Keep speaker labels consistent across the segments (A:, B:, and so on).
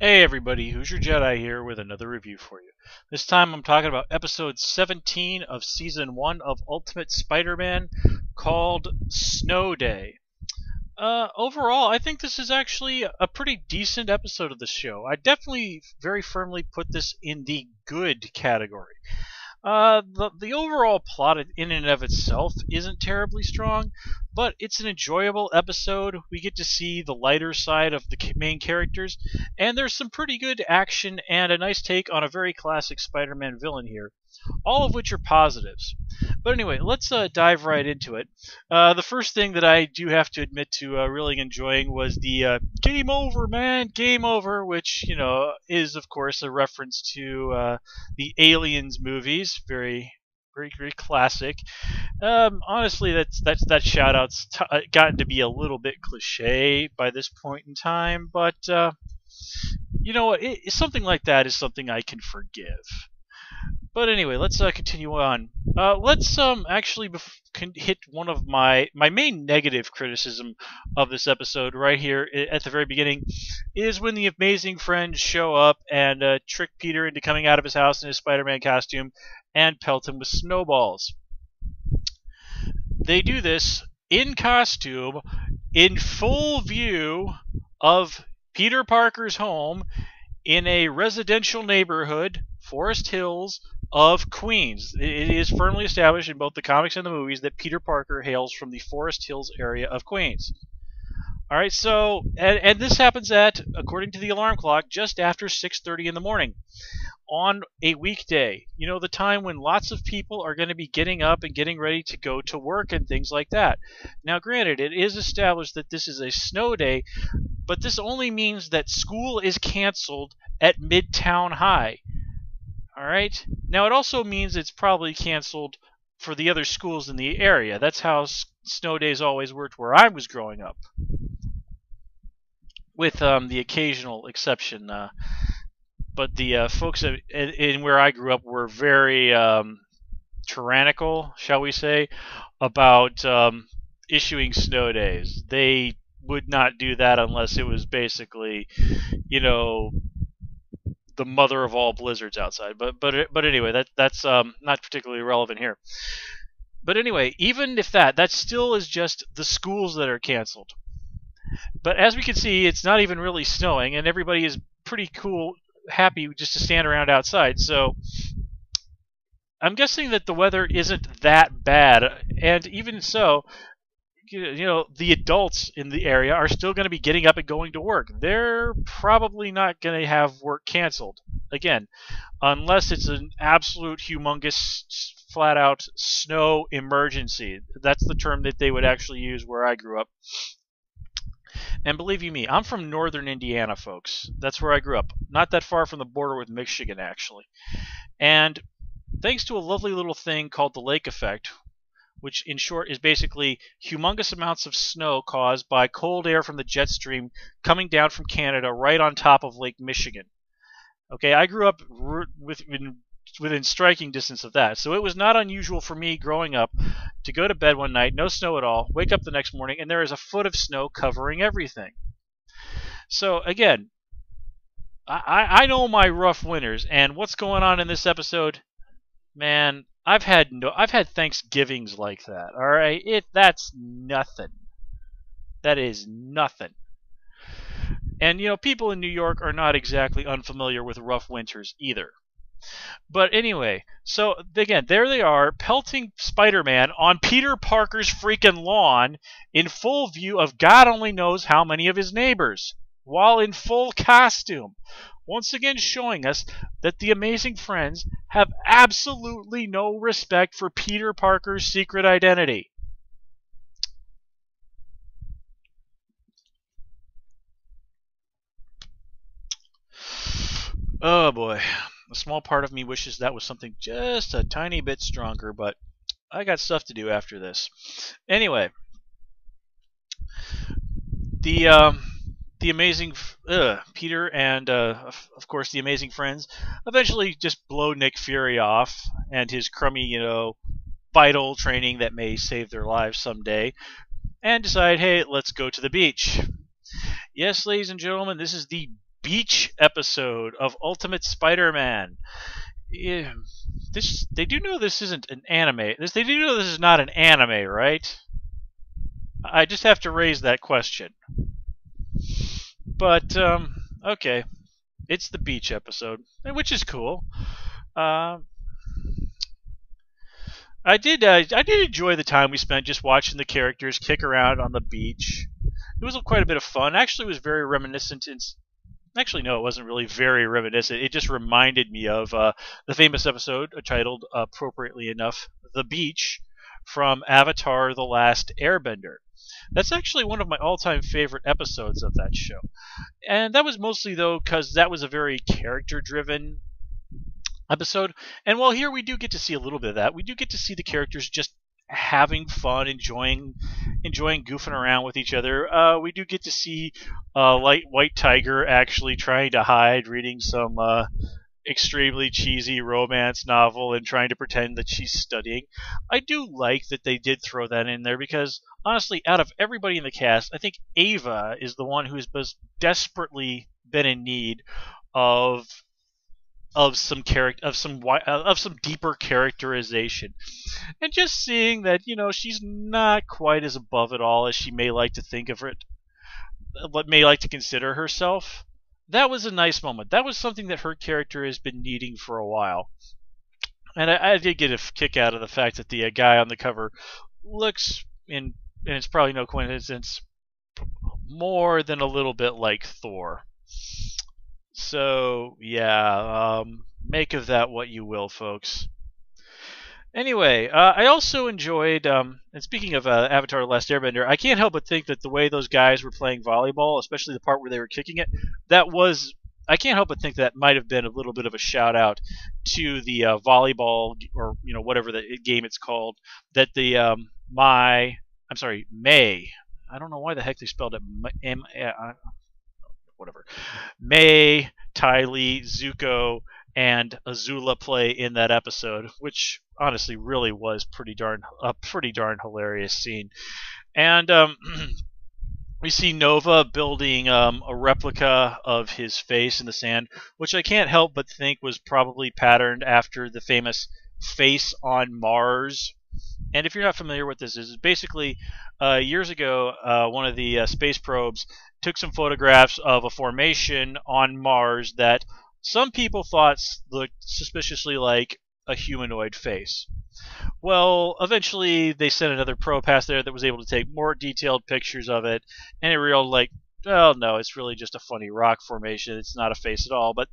A: Hey everybody, Who's Your Jedi here with another review for you. This time I'm talking about episode 17 of season 1 of Ultimate Spider-Man called Snow Day. Overall, I think this is actually a pretty decent episode of the show. I definitely very firmly put this in the good category. The overall plot in and of itself isn't terribly strong, but it's an enjoyable episode. We get to see the lighter side of the main characters, and there's some pretty good action and a nice take on a very classic Spider-Man villain here, all of which are positives. But anyway, let's dive right into it. The first thing that I do have to admit to really enjoying was the "Game over, man, game over," which is of course a reference to the Aliens movies. Very, very, very classic. Honestly, that shout out's gotten to be a little bit cliche by this point in time, but you know what? Something like that is something I can forgive. But anyway, let's continue on. Let's actually hit one of my main negative criticism of this episode right here at the very beginning is when the amazing friends show up and trick Peter into coming out of his house in his Spider-Man costume and pelt him with snowballs. They do this in costume in full view of Peter Parker's home in a residential neighborhood, Forest Hills, of Queens. It is firmly established in both the comics and the movies that Peter Parker hails from the Forest Hills area of Queens. Alright, so, and this happens at, according to the alarm clock, just after 6:30 in the morning on a weekday. You know, the time when lots of people are going to be getting up and getting ready to go to work and things like that. Now, granted, it is established that this is a snow day, but this only means that school is canceled at Midtown High. Alright? Now, it also means it's probably canceled for the other schools in the area. That's how snow days always worked where I was growing up. With the occasional exception. But the folks in where I grew up were very tyrannical, shall we say, about issuing snow days. They would not do that unless it was basically, the mother of all blizzards outside. But anyway, that's not particularly relevant here. But anyway, even if that still is just the schools that are canceled. But as we can see, it's not even really snowing, and everybody is pretty happy just to stand around outside. So I'm guessing that the weather isn't that bad, and even so, the adults in the area are still going to be getting up and going to work. They're probably not going to have work canceled, again, unless it's an absolute humongous flat out snow emergency. That's the term that they would actually use where I grew up. And believe you me, I'm from northern Indiana, folks. That's where I grew up. Not that far from the border with Michigan, actually. And thanks to a lovely little thing called the lake effect, which in short is basically humongous amounts of snow caused by cold air from the jet stream coming down from Canada right on top of Lake Michigan. Okay, I grew up within striking distance of that, so it was not unusual for me growing up to go to bed one night, no snow at all, wake up the next morning, and there is a foot of snow covering everything. So again, I know my rough winters, and what's going on in this episode, man, I've had Thanksgivings like that. All right, that's nothing. That is nothing. And people in New York are not exactly unfamiliar with rough winters either. But anyway, so again, there they are, pelting Spider-Man on Peter Parker's freaking lawn in full view of God only knows how many of his neighbors, while in full costume. Once again showing us that the amazing friends have absolutely no respect for Peter Parker's secret identity. Oh boy. A small part of me wishes that was something just a tiny bit stronger, but I got stuff to do after this. Anyway, the amazing Peter and of course the amazing friends eventually just blow Nick Fury off and his crummy vital training that may save their lives someday, and decide, hey, let's go to the beach. Yes, ladies and gentlemen, this is the beach episode of Ultimate Spider-Man. Yeah, they do know this isn't an anime. They do know this is not an anime, right? I just have to raise that question. But okay, it's the beach episode, which is cool. Uh, I did enjoy the time we spent just watching the characters kick around on the beach. It was quite a bit of fun. Actually, it was very reminiscent. Actually, no, it wasn't really very reminiscent. It just reminded me of the famous episode titled, appropriately enough, "The Beach" from Avatar: The Last Airbender. That's actually one of my all-time favorite episodes of that show. And that was mostly, though, because that was a very character-driven episode. And while here we do get to see a little bit of that, we do get to see the characters just having fun, enjoying goofing around with each other. We do get to see White Tiger actually trying to hide, reading some extremely cheesy romance novel and trying to pretend that she's studying. I do like that they did throw that in there because honestly, out of everybody in the cast, I think Ava is the one who's most desperately been in need of some deeper characterization, and just seeing that she's not quite as above it all as she may like to think of it, what may like to consider herself. That was a nice moment. That was something that her character has been needing for a while, and I did get a kick out of the fact that the guy on the cover looks in, and it's probably no coincidence, more than a little bit like Thor. So, yeah, make of that what you will, folks. Anyway, I also enjoyed, and speaking of Avatar: The Last Airbender, I can't help but think that the way those guys were playing volleyball, especially the part where they were kicking it, I can't help but think that might have been a little bit of a shout out to the volleyball, or whatever the game it's called, that the May. I don't know why the heck they spelled it whatever. May, Ty Lee, Zuko, and Azula play in that episode, which honestly really was a pretty darn hilarious scene. And we see Nova building a replica of his face in the sand, which I can't help but think was probably patterned after the famous face on Mars. And if you're not familiar with this, is basically years ago, one of the space probes took some photographs of a formation on Mars that some people thought looked suspiciously like a humanoid face. Well, eventually they sent another probe past there that was able to take more detailed pictures of it, and it revealed, like, well, no, it's really just a funny rock formation. It's not a face at all. But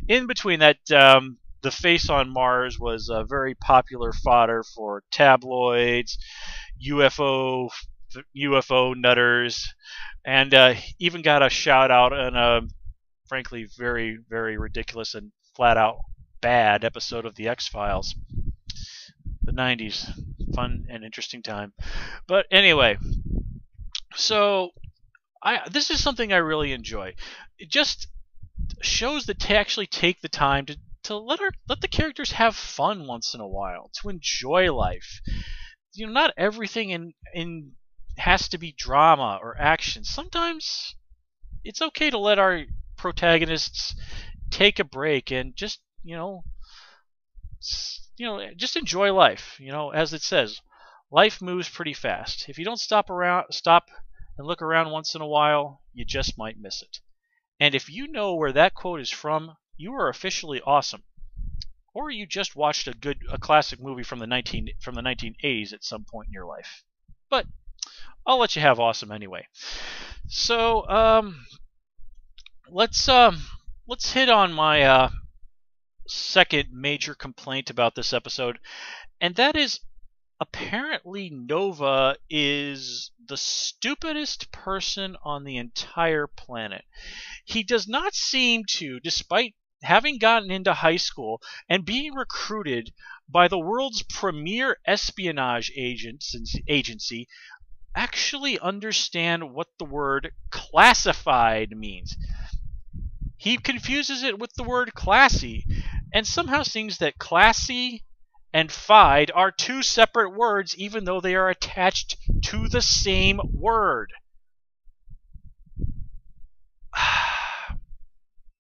A: in between that, the face on Mars was very popular fodder for tabloids, UFO nutters, and even got a shout out in a frankly very, very ridiculous and flat out bad episode of the X-Files. The 90s. Fun and interesting time. But anyway, so this is something I really enjoy. It just shows that actually take the time to let the characters have fun once in a while, to enjoy life. Not everything in has to be drama or action. Sometimes it's okay to let our protagonists take a break and just just enjoy life. As it says, life moves pretty fast. If you don't stop and look around once in a while, you just might miss it. And if you know where that quote is from, you are officially awesome. Or you just watched a classic movie from the 1980s at some point in your life. But I'll let you have awesome anyway. So let's hit on my second major complaint about this episode, and that is apparently Nova is the stupidest person on the entire planet. He does not seem to, despite having gotten into high school and being recruited by the world's premier espionage agency, actually understand what the word classified means. He confuses it with the word classy, and somehow thinks that classy and fied are two separate words, even though they are attached to the same word.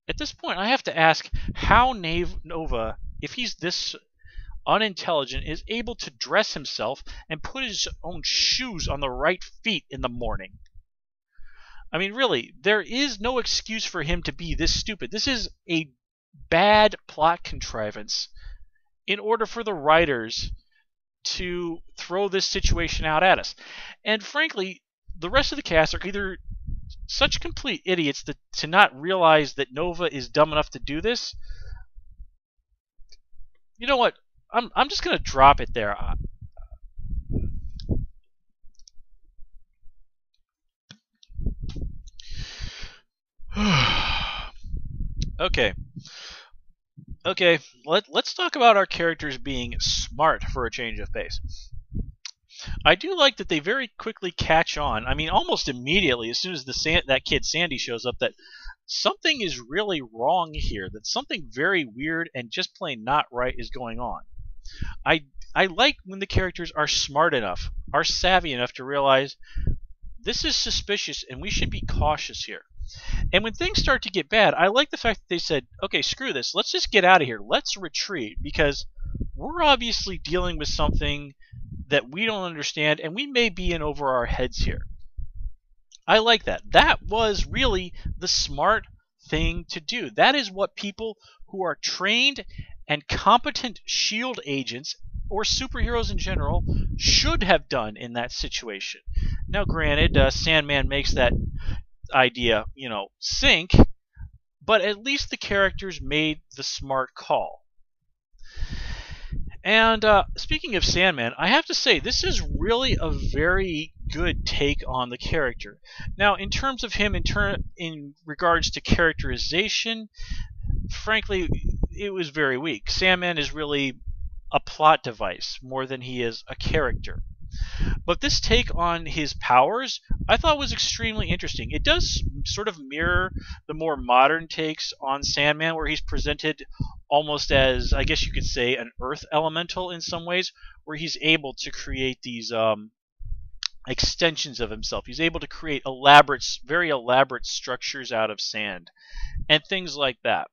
A: At this point, I have to ask how Nova, if he's this unintelligent, is able to dress himself and put his own shoes on the right feet in the morning. I mean, really, there is no excuse for him to be this stupid. This is a bad plot contrivance in order for the writers to throw this situation out at us. And frankly, the rest of the cast are either such complete idiots to not realize that Nova is dumb enough to do this. You know what? I'm just gonna drop it there. Okay. Okay, let's talk about our characters being smart for a change of pace. I do like that they very quickly catch on. I mean, almost immediately, as soon as that kid Sandy shows up, that something is really wrong here. That something very weird and just plain not right is going on. I like when the characters are smart enough, are savvy enough to realize this is suspicious and we should be cautious here. And when things start to get bad, I like the fact that they said, okay, screw this. Let's just get out of here. Let's retreat because we're obviously dealing with something that we don't understand and we may be in over our heads here. I like that. That was really the smart thing to do. That is what people who are trained and competent SHIELD agents or superheroes in general should have done in that situation. Now, granted, Sandman makes that idea, sink, but at least the characters made the smart call. And speaking of Sandman, I have to say this is really a very good take on the character. Now, in terms of him, in regards to characterization, frankly, it was very weak. Sandman is really a plot device more than he is a character. But this take on his powers, I thought was extremely interesting. It does sort of mirror the more modern takes on Sandman, where he's presented almost as, I guess you could say, an earth elemental in some ways, where he's able to create these extensions of himself. He's able to create very elaborate structures out of sand and things like that.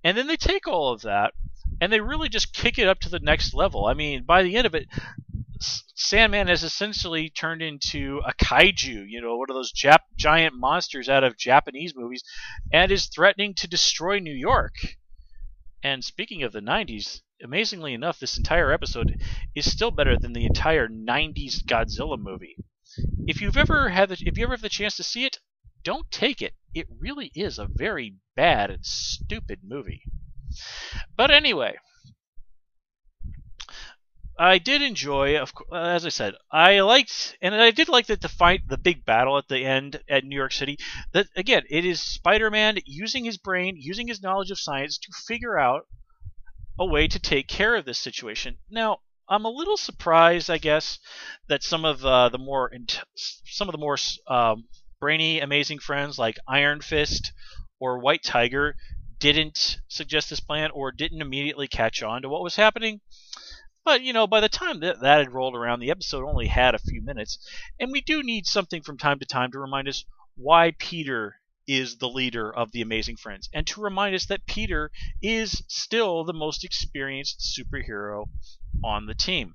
A: And then they take all of that and they really just kick it up to the next level. I mean, by the end of it, Sandman has essentially turned into a kaiju, one of those giant monsters out of Japanese movies, and is threatening to destroy New York. And speaking of the 90s, amazingly enough, this entire episode is still better than the entire 90s Godzilla movie. If you ever have the chance to see it, don't take it. It really is a very bad and stupid movie. But anyway, I did enjoy, as I said, I did like that the big battle at the end at New York City. That again, it is Spider-Man using his brain, using his knowledge of science to figure out a way to take care of this situation. Now, I'm a little surprised, I guess, that some of the more brainy, amazing friends like Iron Fist or White Tiger didn't suggest this plan or didn't immediately catch on to what was happening. But, by the time that had rolled around, the episode only had a few minutes, and we do need something from time to time to remind us why Peter is the leader of the Amazing Friends, and to remind us that Peter is still the most experienced superhero on the team.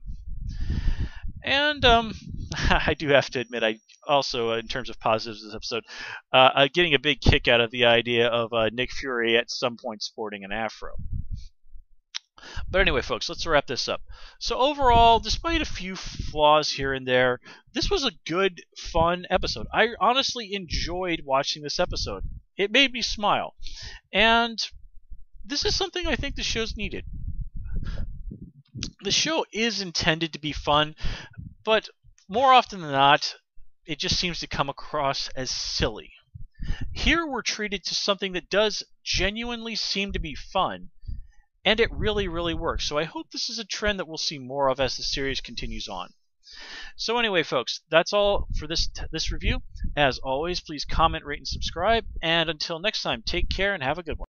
A: And I do have to admit, I also, in terms of positives of this episode, getting a big kick out of the idea of Nick Fury at some point sporting an afro. But anyway, folks, let's wrap this up. So overall, despite a few flaws here and there, this was a good, fun episode. I honestly enjoyed watching this episode. It made me smile. And this is something I think the show's needed. The show is intended to be fun, but more often than not, it just seems to come across as silly. Here we're treated to something that does genuinely seem to be fun, and it really, really works. So I hope this is a trend that we'll see more of as the series continues on. So anyway, folks, that's all for this review. As always, please comment, rate, and subscribe. And until next time, take care and have a good one.